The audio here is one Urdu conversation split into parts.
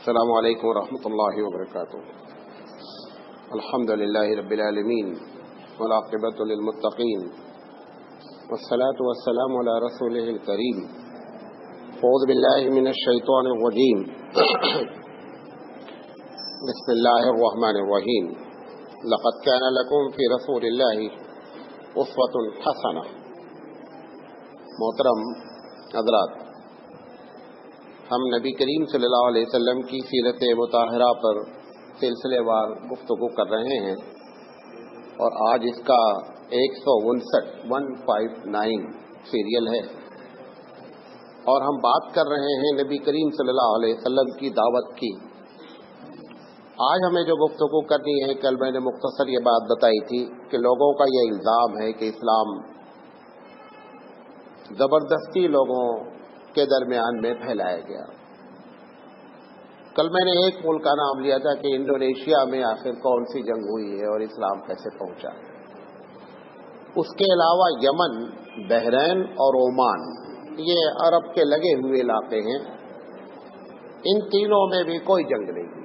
السلام علیکم ورحمۃ اللہ وبرکاتہ. الحمد للہ رب العالمین والعاقبۃ للمتقین والصلاة والسلام علی رسولہ الکریم. اعوذ باللہ من الشیطان الرجیم. بسم اللہ الرحمن الرحیم. لقد کان لکم فی رسول اللہ اسوۃ حسنہ. محترم حضرات، ہم نبی کریم صلی اللہ علیہ وسلم کی سیرت مطہرہ پر سلسلے وار گفتگو کر رہے ہیں، اور آج اس کا 159 سیریل ہے، اور ہم بات کر رہے ہیں نبی کریم صلی اللہ علیہ وسلم کی دعوت کی. آج ہمیں جو گفتگو کرنی ہے، کل میں نے مختصر یہ بات بتائی تھی کہ لوگوں کا یہ الزام ہے کہ اسلام زبردستی لوگوں کے درمیان میں پھیلایا گیا. کل میں نے ایک ملک کا نام لیا تھا کہ انڈونیشیا میں آخر کون سی جنگ ہوئی ہے اور اسلام کیسے پہنچا. اس کے علاوہ یمن، بحرین اور عمان، یہ عرب کے لگے ہوئے علاقے ہیں. ان تینوں میں بھی کوئی جنگ نہیں ہوئی،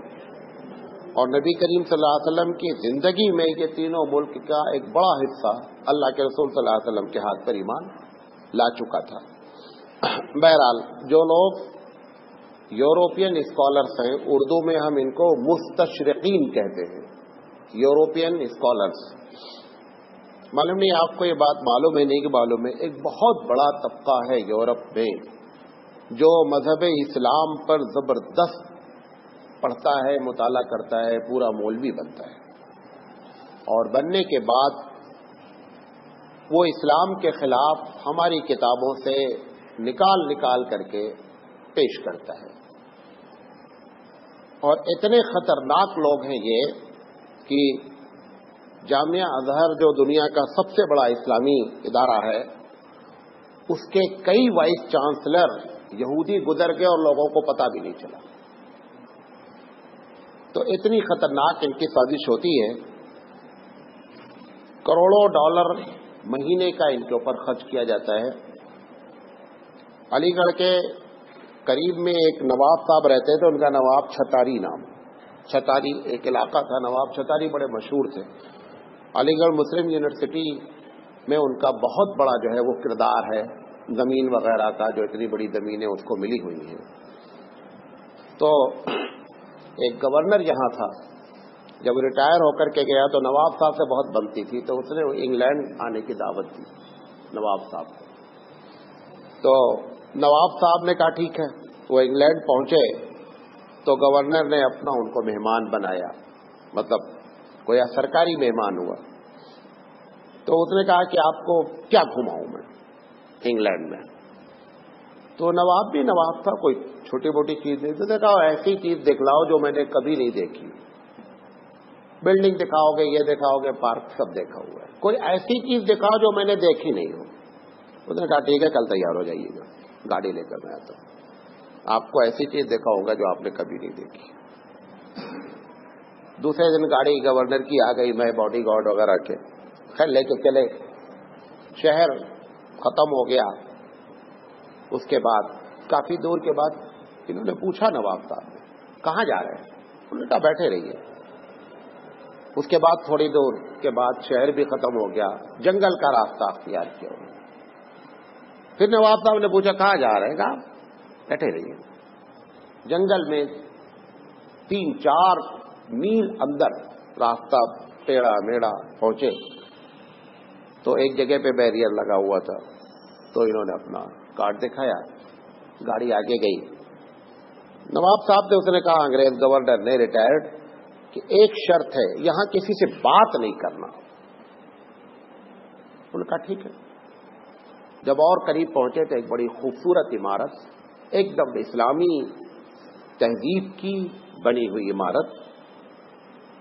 اور نبی کریم صلی اللہ علیہ وسلم کی زندگی میں یہ تینوں ملک کا ایک بڑا حصہ اللہ کے رسول صلی اللہ علیہ وسلم کے ہاتھ پر ایمان لا چکا تھا. بہرحال، جو لوگ یوروپین اسکالرس ہیں، اردو میں ہم ان کو مستشرقین کہتے ہیں، یوروپین اسکالرس. معلوم نہیں آپ کو یہ بات معلوم ہے نہیں کہ معلوم ہے، ایک بہت بڑا طبقہ ہے یورپ میں جو مذہب اسلام پر زبردست پڑھتا ہے، مطالعہ کرتا ہے، پورا مولوی بنتا ہے، اور بننے کے بعد وہ اسلام کے خلاف ہماری کتابوں سے نکال کر کے پیش کرتا ہے. اور اتنے خطرناک لوگ ہیں یہ کہ جامعہ ازہر جو دنیا کا سب سے بڑا اسلامی ادارہ ہے، اس کے کئی وائس چانسلر یہودی گزر گئے اور لوگوں کو پتہ بھی نہیں چلا. تو اتنی خطرناک ان کی سازش ہوتی ہے. کروڑوں ڈالر مہینے کا ان کے اوپر خرچ کیا جاتا ہے. علی گڑھ کے قریب میں ایک نواب صاحب رہتے تھے، ان کا نواب چھتاری نام. چھتاری ایک علاقہ تھا، نواب چھتاری بڑے مشہور تھے. علی گڑھ مسلم یونیورسٹی میں ان کا بہت بڑا جو ہے وہ کردار ہے، زمین وغیرہ کا، جو اتنی بڑی زمینیں اس کو ملی ہوئی ہیں. تو ایک گورنر یہاں تھا، جب ریٹائر ہو کر کے گیا تو نواب صاحب سے بہت بنتی تھی، تو اس نے انگلینڈ آنے کی دعوت دی نواب صاحب کو. تو نواب صاحب نے کہا ٹھیک ہے. وہ انگلینڈ پہنچے تو گورنر نے اپنا ان کو مہمان بنایا، مطلب کوئی سرکاری مہمان ہوا. تو اس نے کہا کہ آپ کو کیا گھماؤں میں انگلینڈ میں. تو نواب بھی نواب تھا، کوئی چھوٹی موٹی چیز نہیں. تو نے کہا ایسی چیز دکھلاؤ جو میں نے کبھی نہیں دیکھی. بلڈنگ دکھاؤ گے، یہ دکھاؤ گے، پارک سب دیکھا ہوا ہے، کوئی ایسی چیز دکھاؤ جو میں نے دیکھی نہیں ہو. اس نے کہا ٹھیک ہے، کل تیار ہو جائیے گا، گاڑی لے کر میں آتا ہوں، آپ کو ایسی چیز دکھاؤں گا جو آپ نے کبھی نہیں دیکھی. دوسرے دن گاڑی گورنر کی آ گئی، میں باڈی گارڈ وغیرہ کے خیر لے کے چلے. شہر ختم ہو گیا. اس کے بعد کافی دور کے بعد انہوں نے پوچھا نواب صاحب نے کہاں جا رہے ہیں. انہوں نے کہا بیٹھے رہیے. اس کے بعد تھوڑی دور کے بعد شہر بھی ختم ہو گیا، جنگل کا راستہ اختیار کیا. پھر نواب صاحب نے پوچھا کہاں جا رہے ہیں، کہا بیٹھے رہیے. جنگل میں 3-4 میل اندر راستہ ٹیڑھا میڑھا پہنچے تو ایک جگہ پہ بیریئر لگا ہوا تھا. تو انہوں نے اپنا کارڈ دکھایا، گاڑی آگے گئی. نواب صاحب نے اس نے کہا انگریز گورنر نے ریٹائرڈ کہ ایک شرط ہے، یہاں کسی سے بات نہیں کرنا. انہوں نے کہا ٹھیک ہے. جب اور قریب پہنچے تو ایک بڑی خوبصورت عمارت، ایک دم اسلامی تہذیب کی بنی ہوئی عمارت.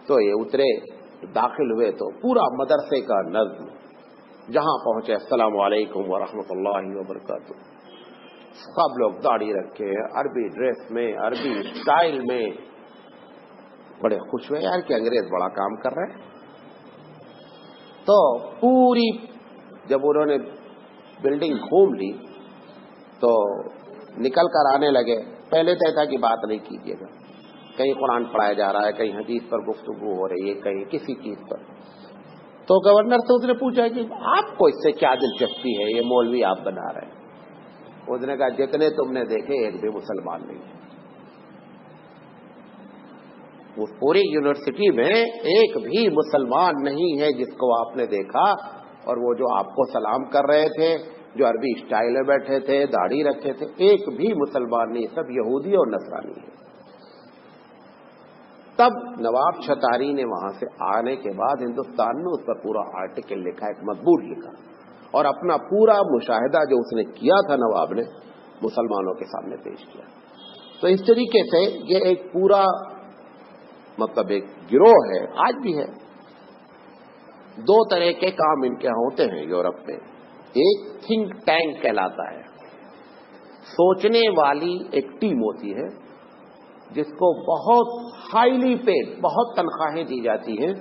تو یہ اترے، داخل ہوئے تو پورا مدرسے کا نظم. جہاں پہنچے السلام علیکم ورحمۃ اللہ وبرکاتہ. سب لوگ داڑھی رکھے، عربی ڈریس میں، عربی اسٹائل میں. بڑے خوش ہوئے یار کہ انگریز بڑا کام کر رہے ہیں. تو پوری جب انہوں نے بلڈنگ گھوم لی تو نکل کر آنے لگے. پہلے طے تھا کہ بات نہیں کیجیے گا. کہیں قرآن پڑھایا جا رہا ہے، کہیں حدیث پر گفتگو ہو رہی ہے، کہیں کسی چیز پر. تو گورنر سے اس نے پوچھا کہ آپ کو اس سے کیا دلچسپی ہے، یہ مولوی آپ بنا رہے ہیں؟ اس نے کہا جتنے تم نے دیکھے ایک بھی مسلمان نہیں ہے. اس پوری یونیورسٹی میں ایک بھی مسلمان نہیں ہے جس کو آپ نے دیکھا. اور وہ جو آپ کو سلام کر رہے تھے، جو عربی اسٹائل میں بیٹھے تھے، داڑھی رکھے تھے، ایک بھی مسلمان نہیں، سب یہودی اور نصرانی ہے. تب نواب چھتاری نے وہاں سے آنے کے بعد ہندوستان میں اس پر پورا آرٹیکل لکھا، ایک مضمون لکھا، اور اپنا پورا مشاہدہ جو اس نے کیا تھا نواب نے مسلمانوں کے سامنے پیش کیا. تو اس طریقے سے یہ ایک پورا مطلب ایک گروہ ہے، آج بھی ہے. دو طرح کے کام ان کے ہوتے ہیں یورپ میں. ایک تھنک ٹینک کہلاتا ہے، سوچنے والی ایک ٹیم ہوتی ہے جس کو بہت ہائیلی پیڈ، بہت تنخواہیں دی جاتی ہیں.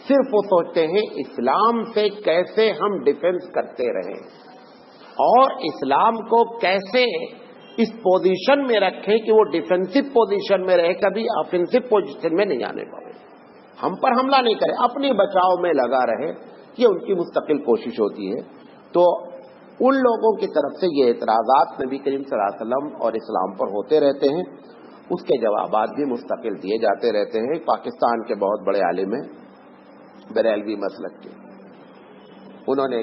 صرف وہ سوچتے ہیں اسلام سے کیسے ہم ڈیفنس کرتے رہیں اور اسلام کو کیسے اس پوزیشن میں رکھیں کہ وہ ڈیفینسو پوزیشن میں رہے، کبھی آفینسو پوزیشن میں نہیں آنے پائے، ہم پر حملہ نہیں کرے، اپنے بچاؤ میں لگا رہے. یہ ان کی مستقل کوشش ہوتی ہے. تو ان لوگوں کی طرف سے یہ اعتراضات نبی کریم صلی اللہ علیہ وسلم اور اسلام پر ہوتے رہتے ہیں. اس کے جوابات بھی مستقل دیے جاتے رہتے ہیں. پاکستان کے بہت بڑے عالم ہیں بریلوی مسلک کے، انہوں نے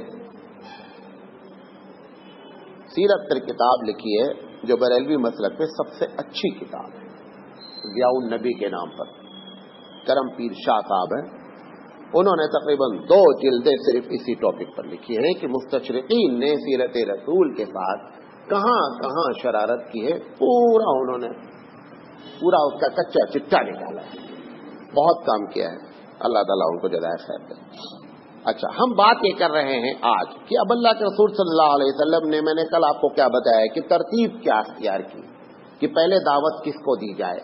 سیرت پر کتاب لکھی ہے جو بریلوی مسلک میں سب سے اچھی کتاب ہے، ضیاء النبی کے نام پر. کرم پیر شاہ صاحب ہیں، انہوں نے تقریباً 2 جلدیں صرف اسی ٹاپک پر لکھی ہیں کہ مستشرقین نے سیرت رسول کے ساتھ کہاں کہاں شرارت کی ہے. انہوں نے پورا اس کا کچا چٹا نکالا ہے. بہت کام کیا ہے، اللہ تعالیٰ ان کو جزائے خیر دے. اچھا، ہم بات یہ کر رہے ہیں آج کہ اب اللہ کے رسول صلی اللہ علیہ وسلم نے، میں نے کل آپ کو کیا بتایا کہ ترتیب کیا اختیار کی کہ پہلے دعوت کس کو دی جائے.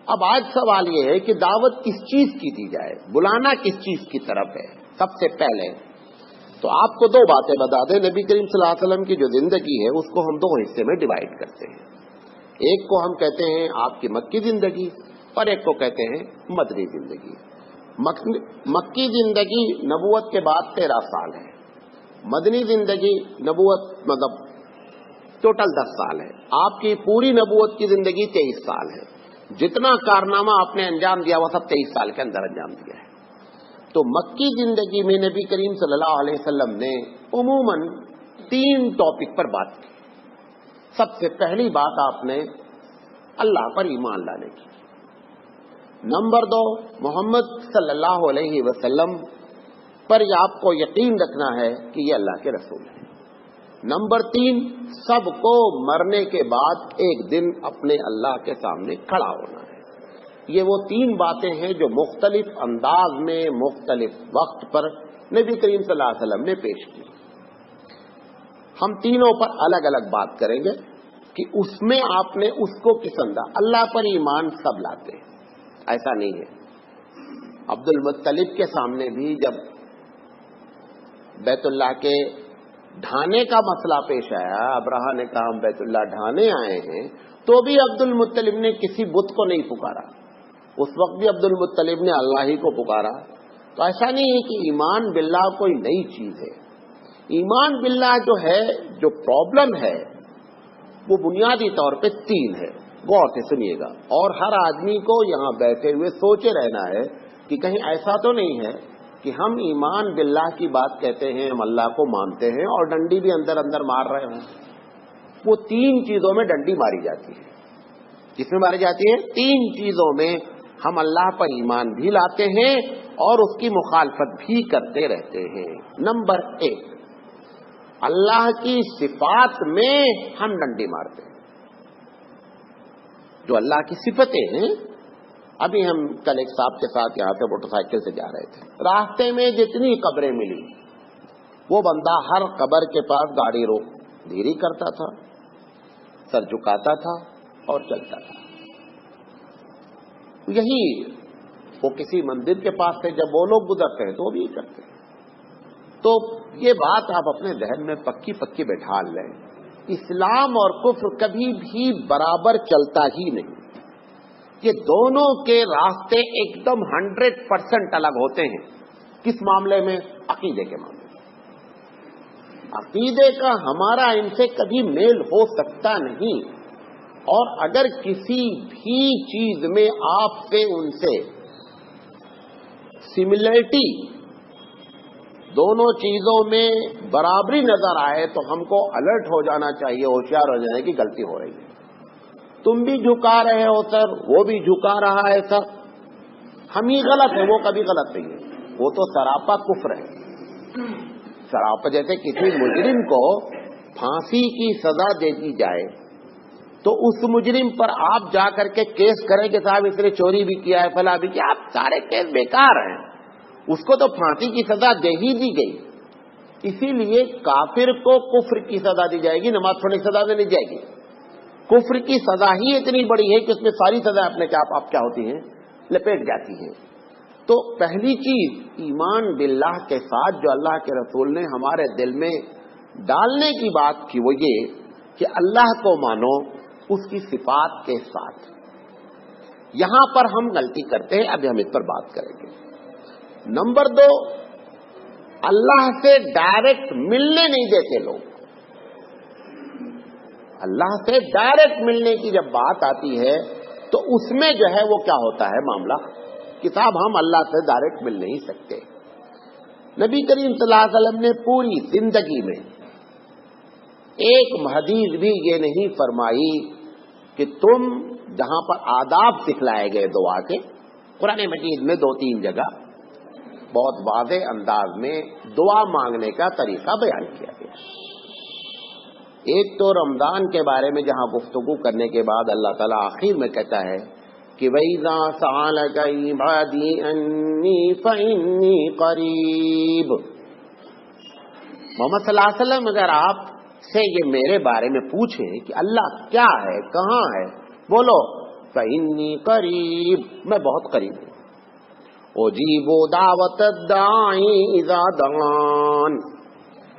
اب آج سوال یہ ہے کہ دعوت کس چیز کی دی جائے، بلانا کس چیز کی طرف ہے. سب سے پہلے تو آپ کو 2 باتیں بتا دیں. نبی کریم صلی اللہ علیہ وسلم کی جو زندگی ہے اس کو ہم 2 حصے میں ڈیوائڈ کرتے ہیں. ایک کو ہم کہتے ہیں آپ کی مکی زندگی اور ایک کو کہتے ہیں مدنی زندگی. مکی زندگی نبوت کے بعد 13 سال ہے، مدنی زندگی نبوت مطلب ٹوٹل 10 سال ہے. آپ کی پوری نبوت کی زندگی 23 سال ہے. جتنا کارنامہ آپ نے انجام دیا وہ سب 23 سال کے اندر انجام دیا ہے. تو مکی زندگی میں نبی کریم صلی اللہ علیہ وسلم نے عموماً 3 ٹاپک پر بات کی. سب سے پہلی بات آپ نے اللہ پر ایمان لانے کی. نمبر 2 محمد صلی اللہ علیہ وسلم پر آپ کو یقین رکھنا ہے کہ یہ اللہ کے رسول ہیں. نمبر 3 سب کو مرنے کے بعد ایک دن اپنے اللہ کے سامنے کھڑا ہونا ہے. یہ وہ 3 باتیں ہیں جو مختلف انداز میں مختلف وقت پر نبی کریم صلی اللہ علیہ وسلم نے پیش کی. ہم تینوں پر الگ الگ بات کریں گے کہ اس میں آپ نے اس کو کس انداز. اللہ پر ایمان سب لاتے ہیں، ایسا نہیں ہے. عبد المطلب کے سامنے بھی جب بیت اللہ کے ڈھانے کا مسئلہ پیش آیا، ابراہا نے کہا ہم بیت اللہ ڈھانے آئے ہیں، تو بھی عبد المطلب نے کسی بت کو نہیں پکارا. اس وقت بھی عبد المطلب نے اللہ ہی کو پکارا. تو ایسا نہیں ہے کہ ایمان باللہ کوئی نئی چیز ہے. ایمان باللہ جو ہے، جو پرابلم ہے وہ بنیادی طور پہ 3 ہے. غور سے سنیے گا، اور ہر آدمی کو یہاں بیٹھے ہوئے سوچے رہنا ہے کہ کہیں ایسا تو نہیں ہے کہ ہم ایمان باللہ کی بات کہتے ہیں، ہم اللہ کو مانتے ہیں اور ڈنڈی بھی اندر اندر مار رہے ہوں. وہ 3 چیزوں میں ڈنڈی ماری جاتی ہے. کس میں ماری جاتی ہے؟ 3 چیزوں میں ہم اللہ پر ایمان بھی لاتے ہیں اور اس کی مخالفت بھی کرتے رہتے ہیں. نمبر 1 اللہ کی صفات میں ہم ڈنڈی مارتے ہیں. جو اللہ کی صفتیں ہیں، ابھی ہم کل ایک صاحب کے ساتھ یہاں سے موٹر سائیکل سے جا رہے تھے، راستے میں جتنی قبریں ملی وہ بندہ ہر قبر کے پاس گاڑی روک دھیری کرتا تھا، سر جھکاتا تھا اور چلتا تھا. یہی وہ کسی مندر کے پاس سے جب وہ لوگ گزرتے ہیں تو وہ بھی کرتے ہیں. تو یہ بات آپ اپنے ذہن میں پکی پکی بٹھا لیں. اسلام اور کفر کبھی بھی برابر چلتا ہی نہیں. یہ دونوں کے راستے ایک دم 100% الگ ہوتے ہیں. کس معاملے میں؟ عقیدے کے معاملے میں. عقیدے کا ہمارا ان سے کبھی میل ہو سکتا نہیں، اور اگر کسی بھی چیز میں آپ سے ان سے سملرٹی، دونوں چیزوں میں برابری نظر آئے تو ہم کو الرٹ ہو جانا چاہیے، ہوشیار ہو جانا کہ غلطی ہو رہی ہے. تم بھی جھکا رہے ہو سر، وہ بھی جھکا رہا ہے سر، ہم ہی غلط ہیں، وہ کبھی غلط نہیں ہے. وہ تو سراپا کفر ہے. سراپا جیسے کسی مجرم کو پھانسی کی سزا دے دی جائے تو اس مجرم پر آپ جا کر کے کیس کریں کہ صاحب اس نے چوری بھی کیا ہے، فلاں بھی کیا، آپ سارے کیس بیکار ہیں. اس کو تو پھانسی کی سزا دے ہی دی گئی. اسی لیے کافر کو کفر کی سزا دی جائے گی، نماز پڑھنے کی سزا نہیں جائے گی. کفر کی سزا ہی اتنی بڑی ہے کہ اس میں ساری سزا اپنے آپ کیا ہوتی ہیں، لپیٹ جاتی ہیں. تو پہلی چیز ایمان باللہ کے ساتھ جو اللہ کے رسول نے ہمارے دل میں ڈالنے کی بات کی وہ یہ کہ اللہ کو مانو اس کی صفات کے ساتھ. یہاں پر ہم غلطی کرتے ہیں، ابھی ہم اس پر بات کریں گے. نمبر 2، اللہ سے ڈائریکٹ ملنے نہیں دیتے لوگ. اللہ سے ڈائریکٹ ملنے کی جب بات آتی ہے تو اس میں جو ہے وہ کیا ہوتا ہے معاملہ کہ صاحب ہم اللہ سے ڈائریکٹ مل نہیں سکتے. نبی کریم صلی اللہ علیہ وسلم نے پوری زندگی میں ایک حدیث بھی یہ نہیں فرمائی کہ تم جہاں پر آداب سکھلائے گئے دعا کے، قرآن مجید میں 2-3 جگہ بہت واضح انداز میں دعا مانگنے کا طریقہ بیان کیا گیا. ایک تو رمضان کے بارے میں جہاں گفتگو کرنے کے بعد اللہ تعالیٰ آخر میں کہتا ہے کہ وَإِذَا سَأَلَكَ عِبَادِي أَنِّي فَإِنِّي قَرِيبٌ. محمد صلی اللہ علیہ وسلم اگر آپ سے یہ میرے بارے میں پوچھیں کہ اللہ کیا ہے، کہاں ہے، بولو فَإِنِّي قَرِيب، میں بہت قریب ہوں. أُجِيبُ دَعْوَةَ الدَّاعِ إِذَا دَعَانِ،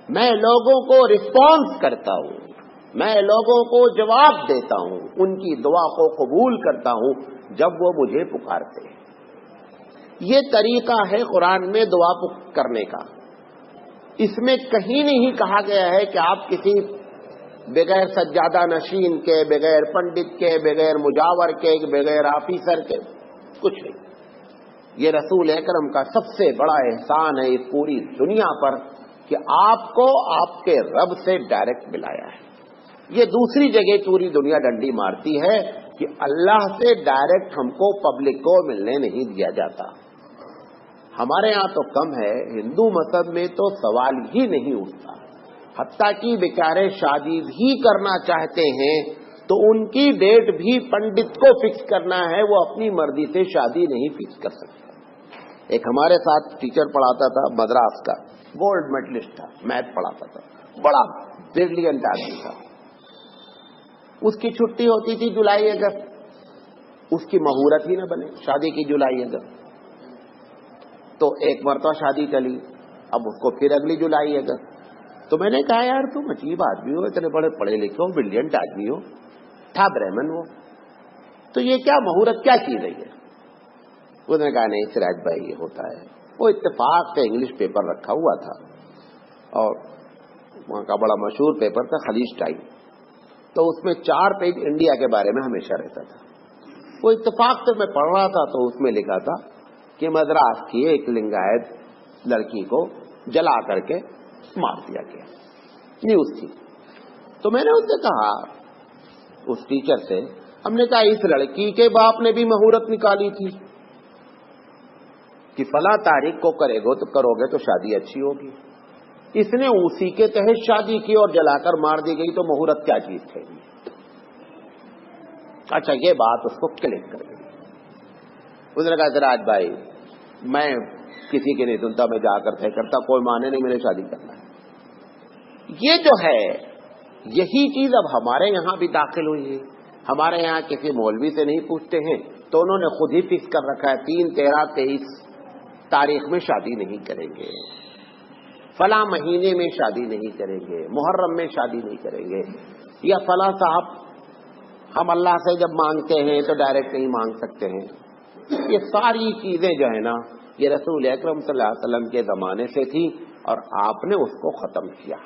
میں لوگوں کو رسپانس کرتا ہوں، میں لوگوں کو جواب دیتا ہوں، ان کی دعا کو قبول کرتا ہوں جب وہ مجھے پکارتے ہیں. یہ طریقہ ہے قرآن میں دعا کرنے کا. اس میں کہیں نہیں کہا گیا ہے کہ آپ کسی بغیر سجادہ نشین کے، بغیر پنڈت کے، بغیر مجاور کے، بغیر آفیسر کے، کچھ نہیں. یہ رسول اکرم کا سب سے بڑا احسان ہے اس پوری دنیا پر کہ آپ کو آپ کے رب سے ڈائریکٹ ملایا ہے. یہ دوسری جگہ پوری دنیا ڈنڈی مارتی ہے کہ اللہ سے ڈائریکٹ ہم کو پبلک کو ملنے نہیں دیا جاتا. ہمارے ہاں تو کم ہے، ہندو مذہب میں تو سوال ہی نہیں اٹھتا. حتیٰ کہ بیچارے شادی بھی کرنا چاہتے ہیں تو ان کی ڈیٹ بھی پنڈت کو فکس کرنا ہے، وہ اپنی مرضی سے شادی نہیں فکس کر سکتا. ایک ہمارے ساتھ ٹیچر پڑھاتا تھا مدراس کا، گولڈ میڈلسٹ تھا، میتھ پڑھاتا تھا، بڑا برلینٹ آدمی تھا. اس کی چھٹی ہوتی تھی جولائی اگست، اس کی مہورت ہی نہ بنے شادی کی جولائی اگست. تو ایک مرتبہ شادی چلی، اب اس کو پھر اگلی جولائی اگست. تو میں نے کہا یار تم عجیب آدمی ہو، اتنے بڑے پڑھے لکھے ہو، برلینٹ آدمی ہو، تھا برہمن وہ، تو یہ کیا مہورت کیا چیز ہے یہ؟ اس نے کہا نہیں سراج بھائی یہ ہوتا ہے. وہ اتفاق سے انگلش پیپر رکھا ہوا تھا اور وہاں کا بڑا مشہور پیپر تھا خلیج ٹائم، تو اس میں 4 پیج انڈیا کے بارے میں ہمیشہ رہتا تھا. وہ اتفاق سے میں پڑھ رہا تھا تو اس میں لکھا تھا کہ مدراس کی ایک لنگایت لڑکی کو جلا کر کے مار دیا گیا، نیوز تھی. تو میں نے اس سے کہا، اس ٹیچر سے، ہم نے کہا اس لڑکی کے باپ نے بھی مہورت نکالی تھی کہ فلاں تاریخ کو کرو گے تو شادی اچھی ہوگی. اس نے اسی کے تحت شادی کی اور جلا کر مار دی گئی، تو مہورت کیا چیز تھے؟ اچھا یہ بات اس کو کلک کر گئی. اس نے کہا سراج بھائی میں کسی کی نہیں سنتا، میں جا کر طے کرتا، کوئی مانے نہیں، میں نے شادی کرنا ہے. یہ جو ہے یہی چیز اب ہمارے یہاں بھی داخل ہوئی ہے. ہمارے یہاں کسی مولوی سے نہیں پوچھتے ہیں تو انہوں نے خود ہی فکس کر رکھا ہے 3, 13, 23 تاریخ میں شادی نہیں کریں گے، فلاں مہینے میں شادی نہیں کریں گے، محرم میں شادی نہیں کریں گے، یا فلاں صاحب ہم اللہ سے جب مانگتے ہیں تو ڈائریکٹ نہیں مانگ سکتے ہیں. یہ ساری چیزیں جو ہے نا یہ رسول اکرم صلی اللہ علیہ وسلم کے زمانے سے تھی اور آپ نے اس کو ختم کیا.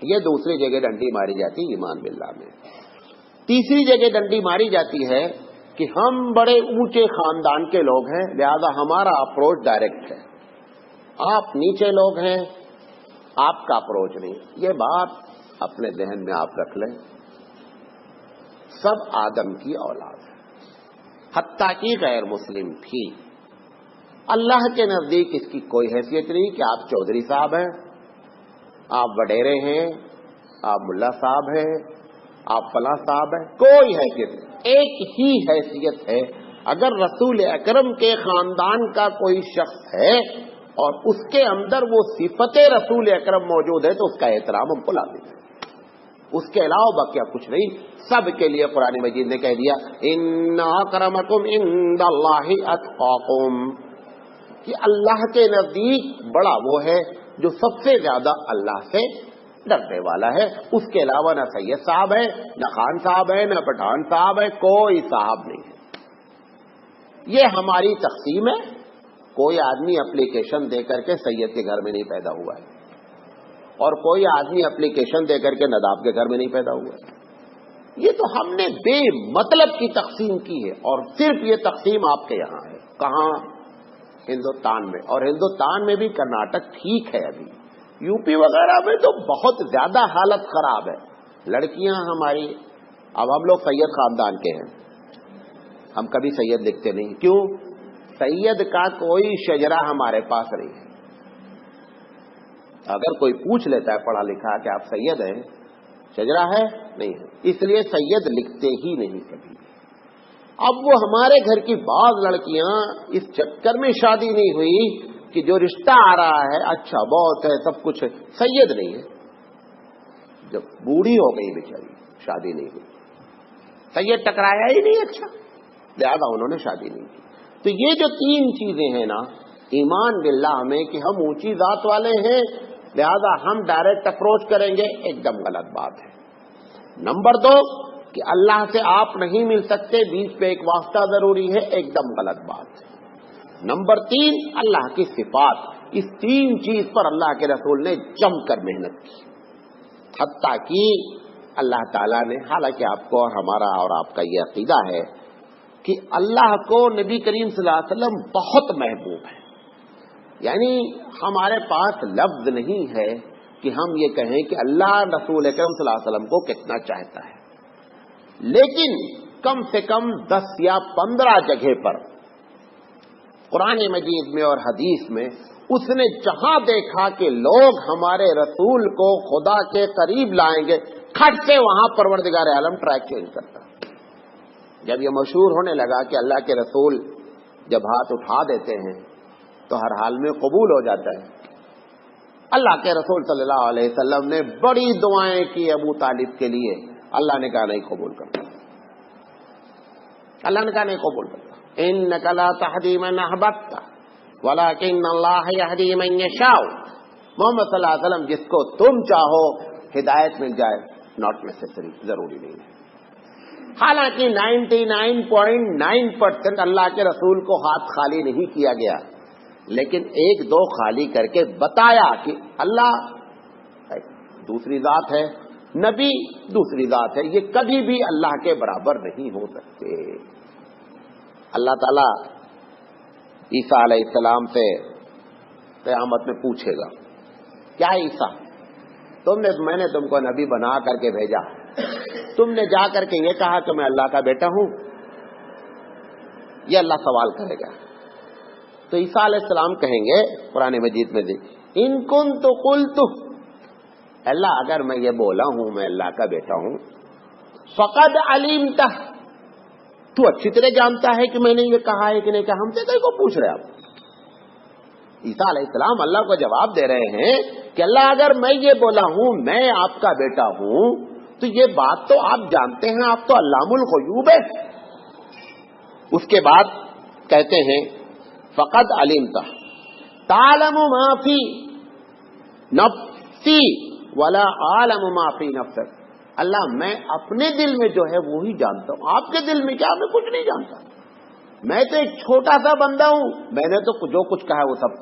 یہ دوسری جگہ ڈنڈی ماری جاتی ایمان باللہ میں. تیسری جگہ ڈنڈی ماری جاتی ہے کہ ہم بڑے اونچے خاندان کے لوگ ہیں لہذا ہمارا اپروچ ڈائریکٹ ہے، آپ نیچے لوگ ہیں آپ کا اپروچ نہیں. یہ بات اپنے ذہن میں آپ رکھ لیں. سب آدم کی اولاد ہے، حتیٰ کہ غیر مسلم بھی. اللہ کے نزدیک اس کی کوئی حیثیت نہیں کہ آپ چودھری صاحب ہیں، آپ وڈیرے ہیں، آپ ملا صاحب ہیں، آپ فلاں صاحب ہیں. کوئی حیثیت نہیں. ایک ہی حیثیت ہے. اگر رسول اکرم کے خاندان کا کوئی شخص ہے اور اس کے اندر وہ صفت رسول اکرم موجود ہے تو اس کا احترام ہم کو لازم ہے. اس کے علاوہ باقی کچھ نہیں. سب کے لیے قرآن مجید نے کہہ دیا ان اکرمکم عند اللہ اتقاکم، کہ اللہ کے نزدیک بڑا وہ ہے جو سب سے زیادہ اللہ سے ڈرنے والا ہے. اس کے علاوہ نہ سید صاحب ہے، نہ خان صاحب ہے، نہ پٹھان صاحب ہے، کوئی صاحب نہیں ہے. یہ ہماری تقسیم ہے. کوئی آدمی اپلیکیشن دے کر کے سید کے گھر میں نہیں پیدا ہوا ہے اور کوئی آدمی اپلیکیشن دے کر کے نداب کے گھر میں نہیں پیدا ہوا ہے. یہ تو ہم نے بے مطلب کی تقسیم کی ہے اور صرف یہ تقسیم آپ کے یہاں ہے. کہاں؟ ہندوستان میں. اور ہندوستان میں بھی کرناٹک ٹھیک ہے، ابھی یو پی وغیرہ میں تو بہت زیادہ حالت خراب ہے. لڑکیاں ہماری، اب ہم لوگ سید خاندان کے ہیں، ہم کبھی سید لکھتے نہیں. کیوں؟ سید کا کوئی شجرہ ہمارے پاس نہیں ہے. اگر کوئی پوچھ لیتا ہے پڑھا لکھا کہ آپ سید ہیں، شجرہ ہے؟ نہیں ہے. اس لیے سید لکھتے ہی نہیں کبھی. اب وہ ہمارے گھر کی بعض لڑکیاں اس چکر میں شادی نہیں ہوئی کہ جو رشتہ آ رہا ہے اچھا بہت ہے سب کچھ ہے، سید نہیں ہے. جب بوڑھی ہو گئی بیچاری شادی نہیں ہوئی، سید ٹکرایا ہی نہیں اچھا، لہذا انہوں نے شادی نہیں کی. تو یہ جو تین چیزیں ہیں نا، ایمان باللہ میں کہ ہم اونچی ذات والے ہیں لہذا ہم ڈائریکٹ اپروچ کریں گے، ایک دم غلط بات ہے. نمبر 2 کہ اللہ سے آپ نہیں مل سکتے، بیچ پہ ایک واسطہ ضروری ہے، ایک دم غلط بات ہے. نمبر 3 اللہ کی صفات. اس تین چیز پر اللہ کے رسول نے جم کر محنت کی. حتیٰ کہ اللہ تعالیٰ نے، حالانکہ آپ کو اور ہمارا اور آپ کا یہ عقیدہ ہے کہ اللہ کو نبی کریم صلی اللہ علیہ وسلم بہت محبوب ہے. یعنی ہمارے پاس لفظ نہیں ہے کہ ہم یہ کہیں کہ اللہ رسول اکرم صلی اللہ علیہ وسلم کو کتنا چاہتا ہے، لیکن کم سے کم 10 یا 15 جگہ پر قرآن مجید میں اور حدیث میں اس نے جہاں دیکھا کہ لوگ ہمارے رسول کو خدا کے قریب لائیں گے، کھٹ سے وہاں پروردگار عالم ٹریک چینج کرتا. جب یہ مشہور ہونے لگا کہ اللہ کے رسول جب ہاتھ اٹھا دیتے ہیں تو ہر حال میں قبول ہو جاتا ہے، اللہ کے رسول صلی اللہ علیہ وسلم نے بڑی دعائیں کی ابو طالب کے لیے. اللہ نے کہا نہیں قبول کرتا. اللہ نے کہا نہیں قبول کرتا. انک لا تہدی من احببت ولکن اللہ یہدی من یشاء. محمد صلی اللہ علیہ وسلم جس کو تم چاہو ہدایت مل جائے، ناٹ نیسیسری، ضروری نہیں ہے. حالانکہ 99.9% اللہ کے رسول کو ہاتھ خالی نہیں کیا گیا، لیکن 1-2 خالی کر کے بتایا کہ اللہ دوسری ذات ہے، نبی دوسری ذات ہے، یہ کبھی بھی اللہ کے برابر نہیں ہو سکتے. اللہ تعالیٰ عیسیٰ علیہ السلام سے قیامت میں پوچھے گا، کیا عیسیٰ میں نے تم کو نبی بنا کر کے بھیجا، تم نے جا کر کے یہ کہا کہ میں اللہ کا بیٹا ہوں؟ یہ اللہ سوال کرے گا. تو عیسیٰ علیہ السلام کہیں گے قرآن مجید میں ان کنت قلت، اللہ اگر میں یہ بولا ہوں میں اللہ کا بیٹا ہوں، فقد علمت، تو اچھی طرح جانتا ہے کہ میں نے یہ کہا ہے کہ نہیں کہا، ہم سے کہیں کو پوچھ رہے آپ. عیسیٰ علیہ السلام اللہ کو جواب دے رہے ہیں کہ اللہ اگر میں یہ بولا ہوں میں آپ کا بیٹا ہوں تو یہ بات تو آپ جانتے ہیں، آپ تو علام الغیوب ہے. اس کے بعد کہتے ہیں فقد علمت تعلم ما فی نفسی ولا اعلم ما فی نفسک. اللہ میں اپنے دل میں جو ہے وہی جانتا ہوں، آپ کے دل میں کیا، میں کچھ نہیں جانتا، میں تو ایک چھوٹا سا بندہ ہوں، میں نے تو جو کچھ کہا وہ سب۔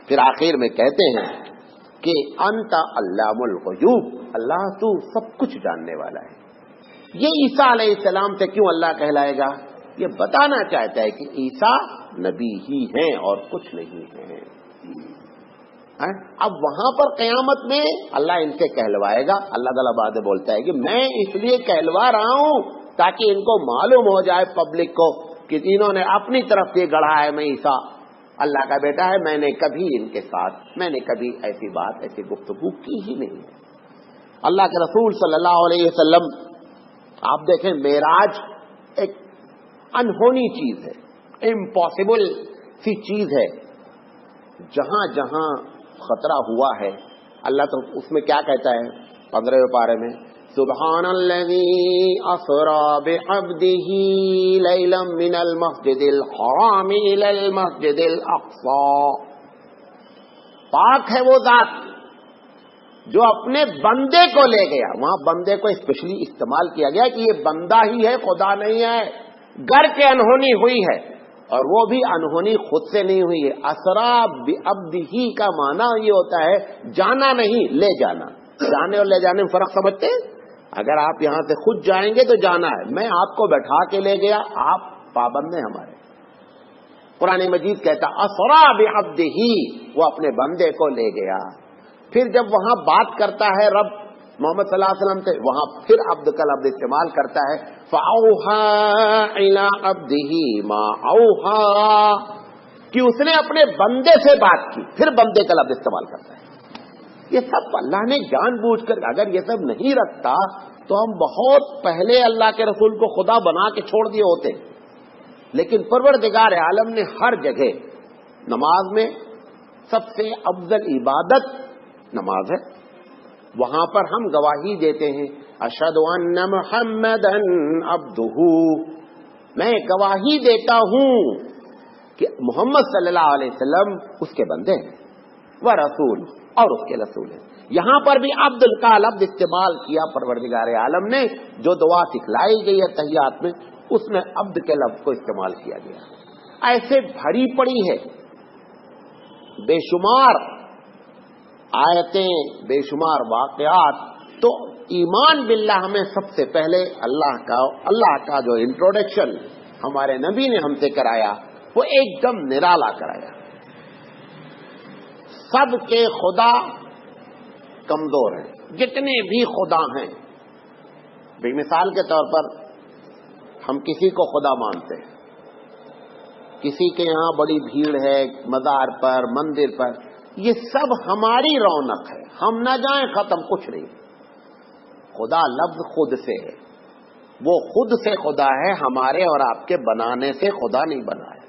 پھر آخر میں کہتے ہیں کہ انت علام الغیوب، اللہ تو سب کچھ جاننے والا ہے۔ یہ عیسیٰ علیہ السلام سے کیوں اللہ کہلائے گا؟ یہ بتانا چاہتا ہے کہ عیسیٰ نبی ہی ہیں اور کچھ نہیں ہیں۔ اب وہاں پر قیامت میں اللہ ان سے کہلوائے گا، اللہ تعالیٰ بعد میں بولتا ہے کہ میں اس لیے کہلوا رہا ہوں تاکہ ان کو معلوم ہو جائے پبلک کو کہ انہوں نے اپنی طرف سے گڑھا ہے میں عیسیٰ اللہ کا بیٹا ہے، میں نے کبھی ان کے ساتھ میں نے کبھی ایسی بات ایسی گفتگو کی ہی نہیں ہے۔ اللہ کے رسول صلی اللہ علیہ وسلم، آپ دیکھیں معراج ایک انہونی چیز ہے، امپاسبل سی چیز ہے، جہاں جہاں خطرہ ہوا ہے اللہ تو اس میں کیا کہتا ہے 15ویں پارے میں، سبحان الذی اسری بعبدہ لیلا من المسجد الحرام الی المسجد الاقصی، پاک ہے وہ ذات جو اپنے بندے کو لے گیا۔ وہاں بندے کو اسپیشلی استعمال کیا گیا کہ یہ بندہ ہی ہے، خدا نہیں ہے، گھر کے انہونی ہوئی ہے، اور وہ بھی انہونی خود سے نہیں ہوئی ہے۔ اسرا بعبدہ کا معنی یہ ہوتا ہے جانا نہیں، لے جانا۔ جانے اور لے جانے میں فرق سمجھتے ہیں؟ اگر آپ یہاں سے خود جائیں گے تو جانا ہے، میں آپ کو بیٹھا کے لے گیا، آپ پابند ہیں ہمارے۔ قرآن مجید کہتا اسرا بعبدہ، وہ اپنے بندے کو لے گیا۔ پھر جب وہاں بات کرتا ہے رب محمد صلی اللہ علیہ وسلم سے، وہاں پھر عبد کا لفظ استعمال کرتا ہے، فَأَوْحَىٰ إِلَىٰ عَبْدِهِ مَا أَوْحَىٰ، کہ اس نے اپنے بندے سے بات کی، پھر بندے کا لفظ استعمال کرتا ہے۔ یہ سب اللہ نے جان بوجھ کر، اگر یہ سب نہیں رکھتا تو ہم بہت پہلے اللہ کے رسول کو خدا بنا کے چھوڑ دیے ہوتے، لیکن پروردگار عالم نے ہر جگہ، نماز میں سب سے افضل عبادت نماز ہے، وہاں پر ہم گواہی دیتے ہیں اشہد ان محمدا عبدہ، میں گواہی دیتا ہوں کہ محمد صلی اللہ علیہ وسلم اس کے بندے ہیں، وہ رسول اور اس کے رسول ہیں۔ یہاں پر بھی عبد کا لفظ استعمال کیا پروردگار عالم نے، جو دعا سکھلائی گئی ہے تحیات میں، اس میں عبد کے لفظ کو استعمال کیا گیا۔ ایسے بھری پڑی ہے بے شمار آیتیں، بے شمار واقعات۔ تو ایمان باللہ ہمیں سب سے پہلے اللہ کا جو انٹروڈکشن ہمارے نبی نے ہم سے کرایا وہ ایک دم نرالا کرایا۔ سب کے خدا کمزور ہیں، جتنے بھی خدا ہیں، بے مثال کے طور پر ہم کسی کو خدا مانتے ہیں، کسی کے یہاں بڑی بھیڑ ہے مزار پر، مندر پر، یہ سب ہماری رونق ہے، ہم نہ جائیں ختم، کچھ نہیں۔ خدا لفظ خود سے ہے، وہ خود سے خدا ہے، ہمارے اور آپ کے بنانے سے خدا نہیں بنا ہے۔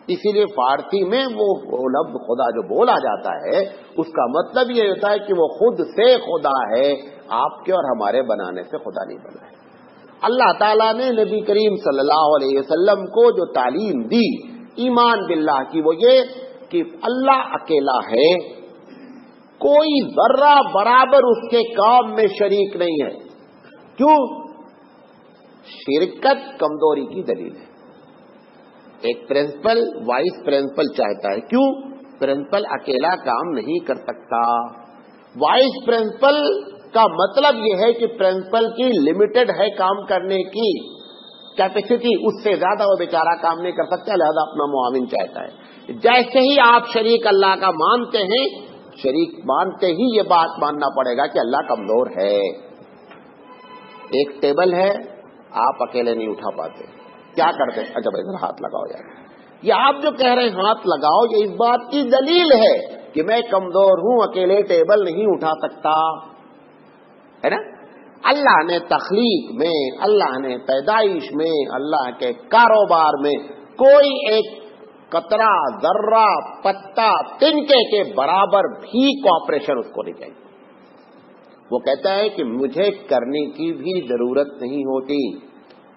اسی لیے فارسی میں وہ لفظ خدا جو بولا جاتا ہے اس کا مطلب یہ ہوتا ہے کہ وہ خود سے خدا ہے، آپ کے اور ہمارے بنانے سے خدا نہیں بنا ہے۔ اللہ تعالیٰ نے نبی کریم صلی اللہ علیہ وسلم کو جو تعلیم دی ایمان باللہ کی، وہ یہ کہ اللہ اکیلا ہے، کوئی ذرہ برابر اس کے کام میں شریک نہیں ہے۔ کیوں؟ شرکت کمزوری کی دلیل ہے۔ ایک پرنسپل وائس پرنسپل چاہتا ہے، کیوں؟ پرنسپل اکیلا کام نہیں کر سکتا۔ وائس پرنسپل کا مطلب یہ ہے کہ پرنسپل کی لمیٹڈ ہے کام کرنے کی کیپیسٹی، اس سے زیادہ وہ بیچارہ کام نہیں کر سکتا، لہذا اپنا معاون چاہتا ہے۔ جیسے ہی آپ شریک اللہ کا مانتے ہیں، شریک مانتے ہی یہ بات ماننا پڑے گا کہ اللہ کمزور ہے۔ ایک ٹیبل ہے، آپ اکیلے نہیں اٹھا پاتے، کیا کرتے؟ اچھا ادھر ہاتھ لگاؤ یار، یہ آپ جو کہہ رہے ہیں ہاتھ لگاؤ، یہ اس بات کی دلیل ہے کہ میں کمزور ہوں، اکیلے ٹیبل نہیں اٹھا سکتا، ہے نا؟ اللہ نے تخلیق میں، اللہ نے پیدائش میں، اللہ کے کاروبار میں کوئی ایک قطرہ، ذرہ، پتا، تنکے کے برابر بھی کوآپریشن اس کو نہیں چاہیے۔ وہ کہتا ہے کہ مجھے کرنے کی بھی ضرورت نہیں ہوتی،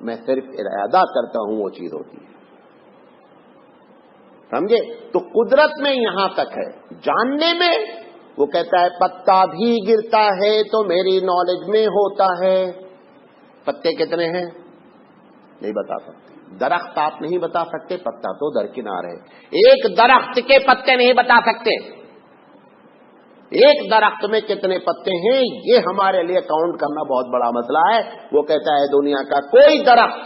میں صرف ارادہ کرتا ہوں، وہ چیز ہوتی ہے۔ سمجھے؟ تو قدرت میں یہاں تک ہے، جاننے میں وہ کہتا ہے پتا بھی گرتا ہے تو میری نالج میں ہوتا ہے. پتے کتنے ہیں نہیں بتا سکتے, درخت آپ نہیں بتا سکتے, پتا تو درکنار ہے. ایک درخت کے پتے نہیں بتا سکتے, ایک درخت میں کتنے پتے ہیں یہ ہمارے لیے کاؤنٹ کرنا بہت بڑا مسئلہ ہے. وہ کہتا ہے دنیا کا کوئی درخت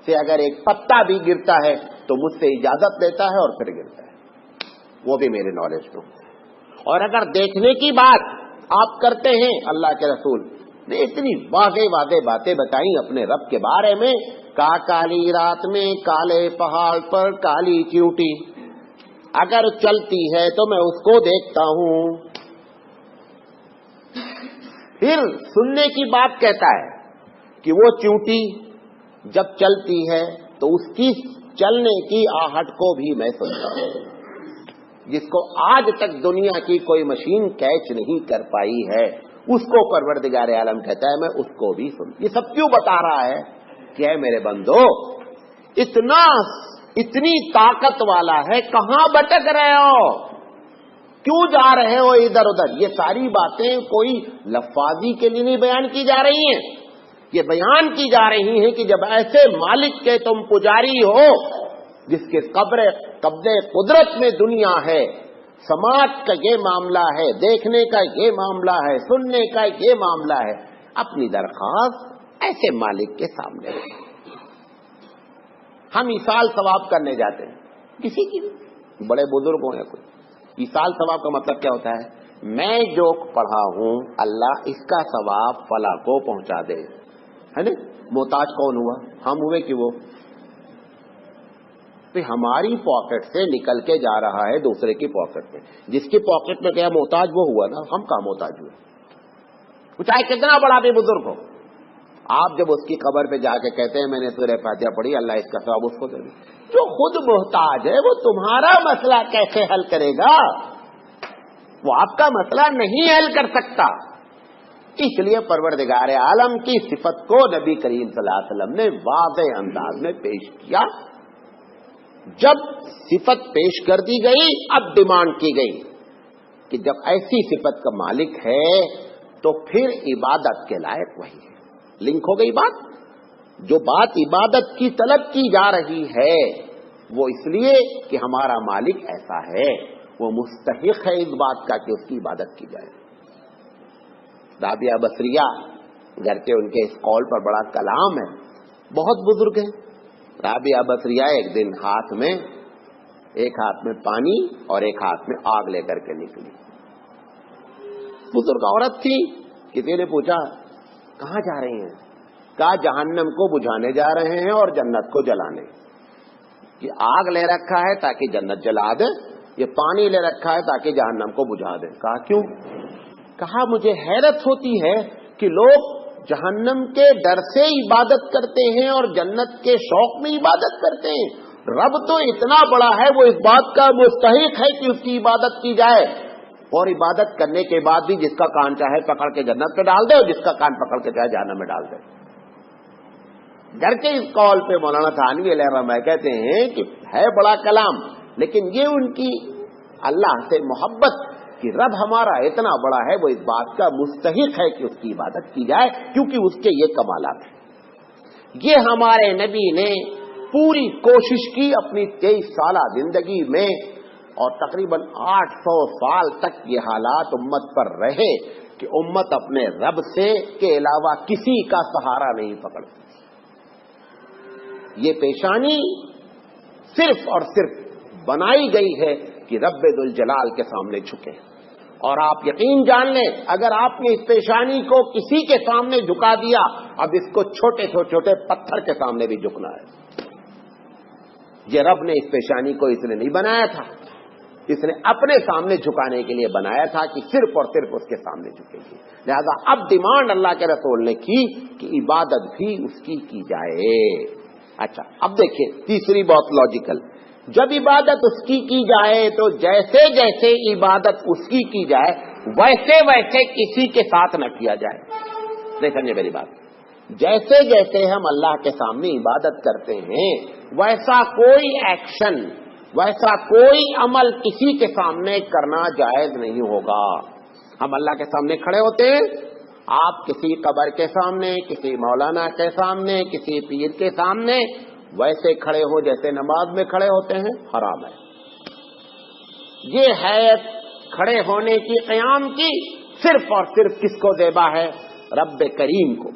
سے اگر ایک پتا بھی گرتا ہے تو مجھ سے اجازت لیتا ہے اور پھر گرتا ہے, وہ بھی میرے نالج میں. اور اگر دیکھنے کی بات آپ کرتے ہیں, اللہ کے رسول نے اتنی واضح واضح باتیں بتائیں اپنے رب کے بارے میں. کالی رات میں کالے پہاڑ پر کالی چیونٹی اگر چلتی ہے تو میں اس کو دیکھتا ہوں. پھر سننے کی بات کہتا ہے کہ وہ چیونٹی جب چلتی ہے تو اس کی چلنے کی آہٹ کو بھی میں سنتا ہوں, جس کو آج تک دنیا کی کوئی مشین کیچ نہیں کر پائی ہے, اس کو پروردگار عالم کہتا ہے میں اس کو بھی سن. یہ سب کیوں بتا رہا ہے کہ اے میرے بندو اتنی طاقت والا ہے, کہاں بھٹک رہے ہو, کیوں جا رہے ہو ادھر ادھر. یہ ساری باتیں کوئی لفاظی کے لیے نہیں بیان کی جا رہی ہیں, یہ بیان کی جا رہی ہیں کہ جب ایسے مالک کے تم پجاری ہو جس کے قبضے قدرت میں دنیا ہے, سماعت کا یہ معاملہ ہے, دیکھنے کا یہ معاملہ ہے, سننے کا یہ معاملہ ہے, اپنی درخواست ایسے مالک کے سامنے رکھیں. ہم ایصال ثواب کرنے جاتے ہیں, کسی کی بڑے بزرگ ہوں یا کوئی. ایصال ثواب کا مطلب کیا ہوتا ہے, میں جو پڑھا ہوں اللہ اس کا ثواب فلاں کو پہنچا دے, ہے نا. محتاج کون ہوا, ہم ہوئے کہ وہ. ہماری پاکٹ سے نکل کے جا رہا ہے دوسرے کی پاکٹ میں, جس کی پاکٹ میں گیا محتاج وہ ہوا نا, ہم کہاں محتاج ہوئے, چاہے کتنا بڑا بھی بزرگ ہو. آپ جب اس کی قبر پہ جا کے کہتے ہیں میں نے سورہ فاتحہ پڑھی اللہ اس کا ثواب اس کو دے دے, جو خود محتاج ہے وہ تمہارا مسئلہ کیسے حل کرے گا, وہ آپ کا مسئلہ نہیں حل کر سکتا. اس لیے پروردگار عالم کی صفت کو نبی کریم صلی اللہ علیہ وسلم نے واضح انداز میں پیش کیا. جب صفت پیش کر دی گئی اب ڈیمانڈ کی گئی کہ جب ایسی صفت کا مالک ہے تو پھر عبادت کے لائق وہی ہے. لنک ہو گئی بات. جو بات عبادت کی طلب کی جا رہی ہے وہ اس لیے کہ ہمارا مالک ایسا ہے, وہ مستحق ہے اس بات کا کہ اس کی عبادت کی جائے. رابعہ بصریہ گھر کے ان کے اس قول پر بڑا کلام ہے, بہت بزرگ ہیں. رابعہ بصریہ ایک دن ایک ہاتھ میں پانی اور ایک ہاتھ میں آگ لے کر کے نکلی. بزرگ عورت تھی. کسی نے پوچھا کہاں جا رہی ہیں, کہا جہنم کو بجھانے جا رہے ہیں اور جنت کو جلانے. یہ آگ لے رکھا ہے تاکہ جنت جلا دے, یہ پانی لے رکھا ہے تاکہ جہنم کو بجھا دے. کہا کیوں؟ کہا مجھے حیرت ہوتی ہے کہ لوگ جہنم کے ڈر سے عبادت کرتے ہیں اور جنت کے شوق میں عبادت کرتے ہیں. رب تو اتنا بڑا ہے, وہ اس بات کا مستحق ہے کہ اس کی عبادت کی جائے, اور عبادت کرنے کے بعد بھی جس کا کان چاہے پکڑ کے جنت میں ڈال دے اور جس کا کان پکڑ کے چاہے جہنم میں ڈال دے. ڈر کے اس قول پہ مولانا تھانوی علیہ الرحمہ کہتے ہیں کہ ہے بڑا کلام, لیکن یہ ان کی اللہ سے محبت کہ رب ہمارا اتنا بڑا ہے, وہ اس بات کا مستحق ہے کہ اس کی عبادت کی جائے, کیونکہ اس کے یہ کمالات ہیں. یہ ہمارے نبی نے پوری کوشش کی اپنی 23 سالہ زندگی میں, اور تقریباً 800 سال تک یہ حالات امت پر رہے کہ امت اپنے رب سے کے علاوہ کسی کا سہارا نہیں پکڑ سکتی. یہ پیشانی صرف اور صرف بنائی گئی ہے کہ رب ذوالجلال کے سامنے جھکے. اور آپ یقین جان لیں اگر آپ نے اس پیشانی کو کسی کے سامنے جھکا دیا, اب اس کو چھوٹے چھوٹے پتھر کے سامنے بھی جھکنا ہے. یہ رب نے اس پیشانی کو اس نے نہیں بنایا تھا, اس نے اپنے سامنے جھکانے کے لیے بنایا تھا کہ صرف اور صرف اس کے سامنے جھکے گی. لہذا اب ڈیمانڈ اللہ کے رسول نے کی کہ عبادت بھی اس کی جائے. اچھا اب دیکھیں تیسری بہت لاجیکل, جب عبادت اس کی جائے تو جیسے جیسے عبادت اس کی جائے ویسے ویسے کسی کے ساتھ نہ کیا جائے. دیکھیں میری بات, جیسے جیسے ہم اللہ کے سامنے عبادت کرتے ہیں ویسا کوئی ایکشن, ویسا کوئی عمل کسی کے سامنے کرنا جائز نہیں ہوگا. ہم اللہ کے سامنے کھڑے ہوتے ہیں، آپ کسی قبر کے سامنے، کسی مولانا کے سامنے، کسی پیر کے سامنے ویسے کھڑے ہو جیسے نماز میں کھڑے ہوتے ہیں، حرام ہے۔ یہ حیت کھڑے ہونے کی، قیام کی، صرف اور صرف کس کو زیبا ہے؟ رب کریم کو۔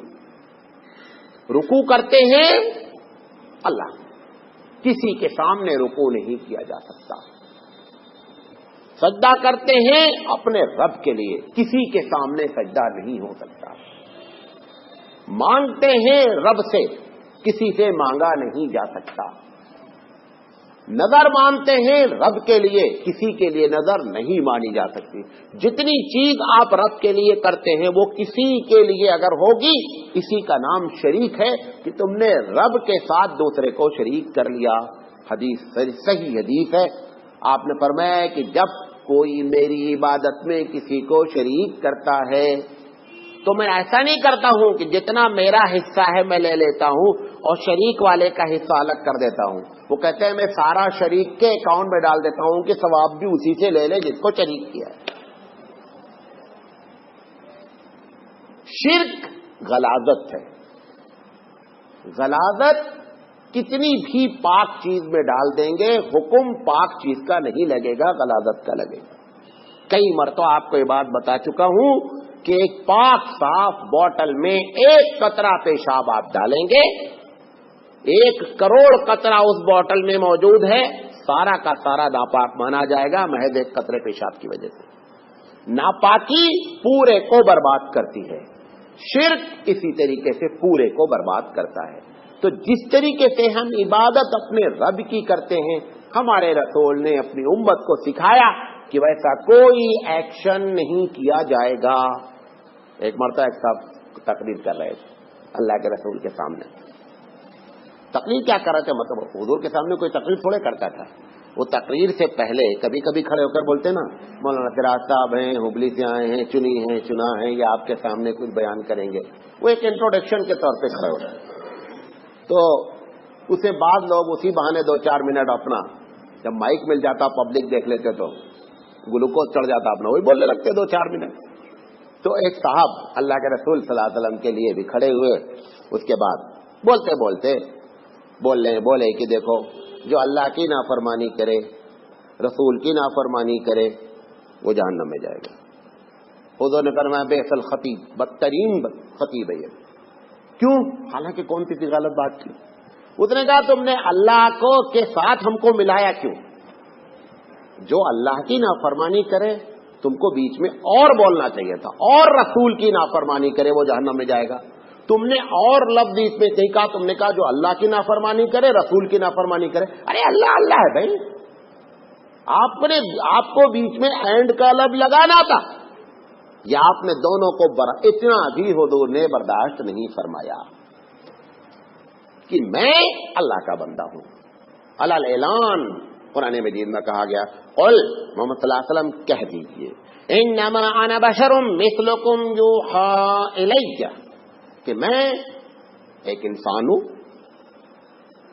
رکوع کرتے ہیں اللہ، کسی کے سامنے رکوع نہیں کیا جا سکتا۔ سجدہ کرتے ہیں اپنے رب کے لیے، کسی کے سامنے سجدہ نہیں ہو سکتا۔ مانگتے ہیں رب سے، کسی سے مانگا نہیں جا سکتا۔ نظر مانتے ہیں رب کے لیے، کسی کے لیے نظر نہیں مانی جا سکتی۔ جتنی چیز آپ رب کے لیے کرتے ہیں وہ کسی کے لیے اگر ہوگی، اسی کا نام شریک ہے کہ تم نے رب کے ساتھ دوسرے کو شریک کر لیا۔ حدیث صحیح حدیث ہے، آپ نے فرمایا کہ جب کوئی میری عبادت میں کسی کو شریک کرتا ہے تو میں ایسا نہیں کرتا ہوں کہ جتنا میرا حصہ ہے میں لے لیتا ہوں اور شریک والے کا حصہ الگ کر دیتا ہوں۔ وہ کہتے ہیں میں سارا شریک کے اکاؤنٹ میں ڈال دیتا ہوں کہ ثواب بھی اسی سے لے لے جس کو شریک کیا ہے۔ شرک غلاظت ہے۔ غلاظت کتنی بھی پاک چیز میں ڈال دیں گے، حکم پاک چیز کا نہیں لگے گا، غلاظت کا لگے گا۔ کئی مرتبہ آپ کو یہ بات بتا چکا ہوں کہ ایک پاک صاف بوتل میں 1 قطرہ پیشاب آپ ڈالیں گے، 1 کروڑ قطرہ اس بوتل میں موجود ہے، سارا کا سارا ناپاک مانا جائے گا محض 1 قطرے پیشاب کی وجہ سے۔ ناپاکی پورے کو برباد کرتی ہے، شرک اسی طریقے سے پورے کو برباد کرتا ہے۔ تو جس طریقے سے ہم عبادت اپنے رب کی کرتے ہیں، ہمارے رسول نے اپنی امت کو سکھایا کہ ویسا کوئی ایکشن نہیں کیا جائے گا۔ ایک مرتبہ ایک صاحب تقریر کر رہے تھے اللہ کے رسول کے سامنے۔ تقریر کیا کر رہے تھے؟ مطلب حضور کے سامنے کوئی تقریر تھوڑے کرتا تھا، وہ تقریر سے پہلے کبھی کبھی کھڑے ہو کر بولتے نا، مولانا فراز صاحب ہیں، ہبلی سے آئے ہیں، چنا ہے، یا آپ کے سامنے کچھ بیان کریں گے۔ وہ ایک انٹروڈکشن کے طور پہ کھڑے ہوتے، تو اسے بعض لوگ اسی بہانے 2-4 منٹ اپنا، جب مائک مل جاتا پبلک دیکھ لیتے تو گلوکوز چڑھ جاتا اپنا، وہی بولنے لگتے 2-4 منٹ۔ تو ایک صاحب اللہ کے رسول صلی اللہ علیہ وسلم کے لیے بھی کھڑے ہوئے، اس کے بعد بولتے بولے کہ دیکھو جو اللہ کی نافرمانی کرے، رسول کی نافرمانی کرے، وہ جہنم میں جائے گا۔ حضور نے فرمایا بئس الخطیب، بدترین خطیب ہے یہ۔ کیوں؟ حالانکہ کون سی غلط بات کی؟ اس نے کہا تم نے اللہ کو کے ساتھ ہم کو ملایا کیوں؟ جو اللہ کی نافرمانی کرے تم کو بیچ میں اور بولنا چاہیے تھا، اور رسول کی نافرمانی کرے وہ جہنم میں جائے گا۔ تم نے اور لفظ اس میں نہیں کہا، تم نے کہا جو اللہ کی نافرمانی کرے، رسول کی نافرمانی کرے۔ ارے اللہ ہے بھائی، آپ کو بیچ میں اینڈ کا لفظ لگانا تھا، یا آپ نے دونوں کو اتنا بھی حضور نے برداشت نہیں فرمایا کہ میں اللہ کا بندہ ہوں۔ علی الاعلان قرآن مجید میں کہا گیا، قل محمد صلی اللہ علیہ وسلم کہہ دیجئے، انما انا بشر مثلکم یوحی الی، کہ میں ایک انسان ہوں،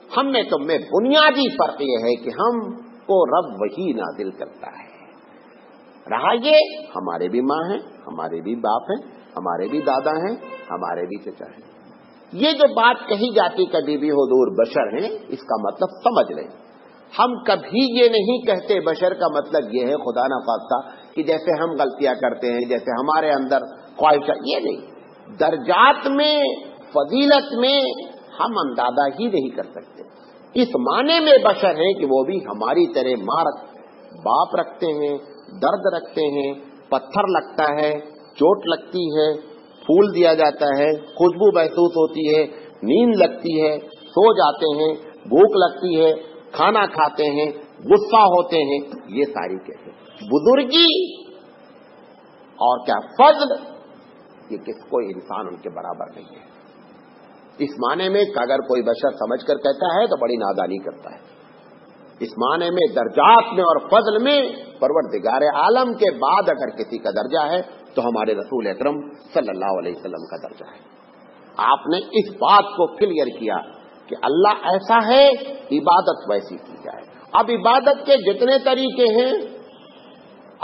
ہم میں تم میں بنیادی فرق یہ ہے کہ ہم کو رب وحی نازل کرتا ہے۔ رہا یہ ہمارے بھی ماں ہیں، ہمارے بھی باپ ہیں، ہمارے بھی دادا ہیں، ہمارے بھی چچا ہیں۔ یہ جو بات کہی جاتی کبھی بھی حضور بشر ہیں، اس کا مطلب سمجھ لیں۔ ہم کبھی یہ نہیں کہتے بشر کا مطلب یہ ہے خدا نہ خواستہ کہ جیسے ہم غلطیاں کرتے ہیں، جیسے ہمارے اندر خواہشات، یہ نہیں۔ درجات میں، فضیلت میں ہم اندازہ ہی نہیں کر سکتے۔ اس معنی میں بشر ہیں کہ وہ بھی ہماری طرح ماں باپ رکھتے ہیں، درد رکھتے ہیں، پتھر لگتا ہے، چوٹ لگتی ہے، پھول دیا جاتا ہے، خوشبو محسوس ہوتی ہے، نیند لگتی ہے، سو جاتے ہیں، بھوک لگتی ہے، کھانا کھاتے ہیں، غصہ ہوتے ہیں، یہ ساری کیسے بزرگی اور کیا فضل، یہ کس کوئی انسان ان کے برابر نہیں ہے۔ اس معنی میں کہ اگر کوئی بشر سمجھ کر کہتا ہے تو بڑی نادانی کرتا ہے۔ اس معنی میں درجات میں اور فضل میں پروردگار عالم کے بعد اگر کسی کا درجہ ہے تو ہمارے رسول اکرم صلی اللہ علیہ وسلم کا درجہ ہے۔ آپ نے اس بات کو کلیئر کیا کہ اللہ ایسا ہے، عبادت ویسی کی جائے۔ اب عبادت کے جتنے طریقے ہیں